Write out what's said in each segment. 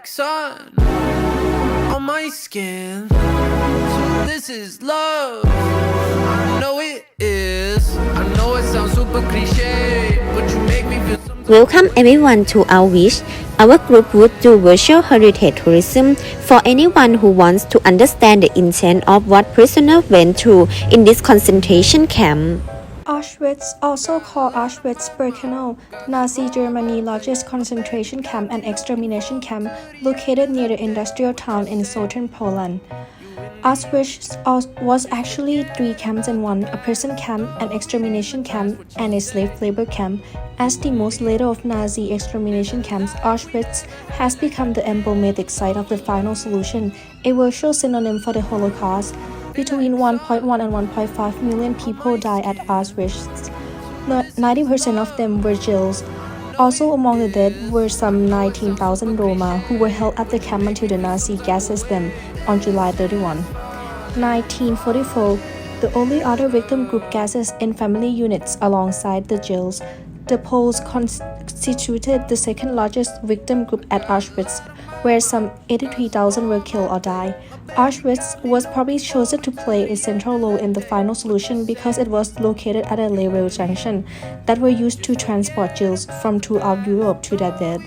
like sun on my skin. So this is love. I know it is. I know it sounds super cliche, but you make me feel sometimes. Welcome everyone to Auschwitz. Our group would do virtual heritage tourism for anyone who wants to understand the intent of what prisoners went through in this concentration camp. Auschwitz, also called Auschwitz-Birkenau, Nazi Germany's largest concentration camp and extermination camp, located near the industrial town in southern Poland. Auschwitz was actually three camps in one: a prison camp, an extermination camp, and a slave labor camp. As the most lethal of Nazi extermination camps, Auschwitz has become the emblematic site of the final solution, a virtual synonym for the Holocaust. Between 1.1 and 1.5 million people died at Auschwitz. 90% of them were Jews. Also among the dead were some 19,000 Roma who were held at the camp until the Nazi gases them on July 31. 1944, the only other victim group gases in family units alongside the Jews. The Poles constituted the second largest victim group at Auschwitz, where some 83,000 were killed or died. Auschwitz was probably chosen to play a central role in the final solution because it was located at a railway junction that were used to transport Jews from throughout Europe to their death.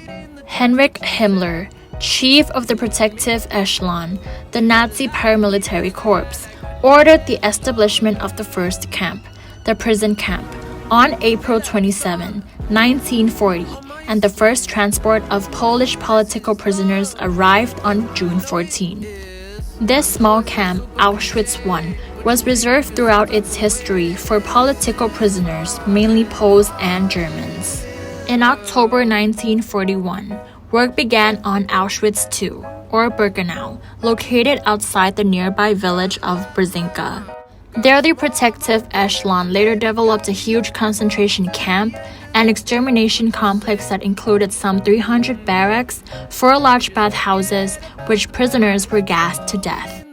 Heinrich Himmler, chief of the protective echelon, the Nazi paramilitary corps, ordered the establishment of the first camp, the prison camp, on April 27, 1940, and the first transport of Polish political prisoners arrived on June 14. This small camp, Auschwitz I, was reserved throughout its history for political prisoners, mainly Poles and Germans. In October 1941, work began on Auschwitz II, or Birkenau, located outside the nearby village of Brzezinka. There, the protective echelon later developed a huge concentration camp, an extermination complex that included some 300 barracks, 4 large bathhouses, which prisoners were gassed to death.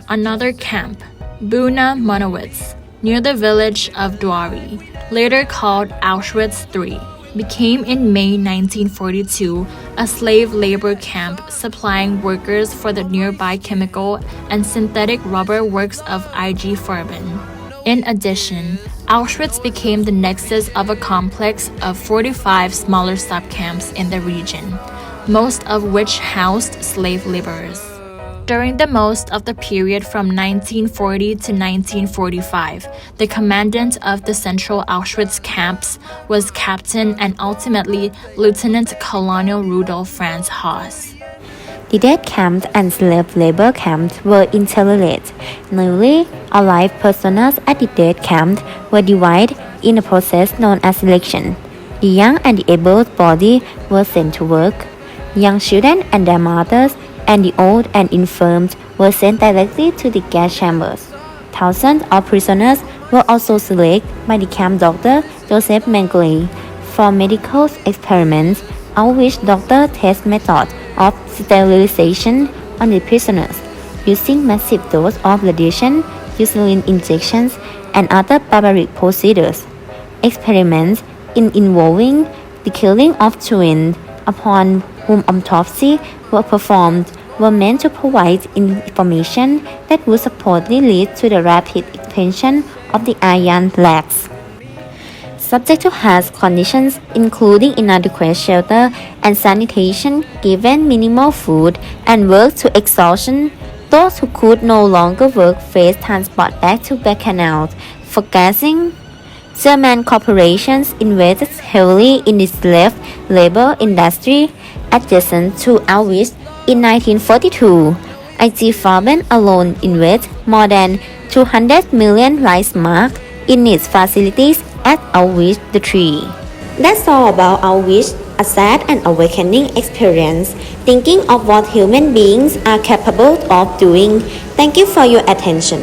Another camp, Buna Monowitz, near the village of Dwari, later called Auschwitz III, became in May 1942 a slave labor camp supplying workers for the nearby chemical and synthetic rubber works of IG Farben. In addition, Auschwitz became the nexus of a complex of 45 smaller subcamps in the region, most of which housed slave laborers. During the most of the period from 1940 to 1945, the commandant of the central Auschwitz camps was Captain and ultimately Lieutenant Colonel Rudolf Franz Haas. The death camps and slave labor camps were interrelated. Newly alive prisoners at the death camp were divided in a process known as selection. The young and the able-bodied were sent to work. Young children and their mothers and the old and infirm were sent directly to the gas chambers. Thousands of prisoners were also selected by the camp doctor Joseph Mengele for medical experiments, of which doctor test methods of sterilization on the prisoners using massive doses of radiation, insulin injections, and other barbaric procedures. Experiments involving the killing of twins upon whom autopsies were performed were meant to provide information that would supposedly lead to the rapid expansion of the Iron Legs. Subject to harsh conditions, including inadequate shelter and sanitation, given minimal food, and worked to exhaustion, those who could no longer work faced transport back to Birkenau for gassing. German corporations invested heavily in the slave labor industry adjacent to Auschwitz. In 1942, IG Farben alone invested more than 200 million Reichsmark in its facilities at Auschwitz III. That's all about Auschwitz, a sad and awakening experience, thinking of what human beings are capable of doing. Thank you for your attention.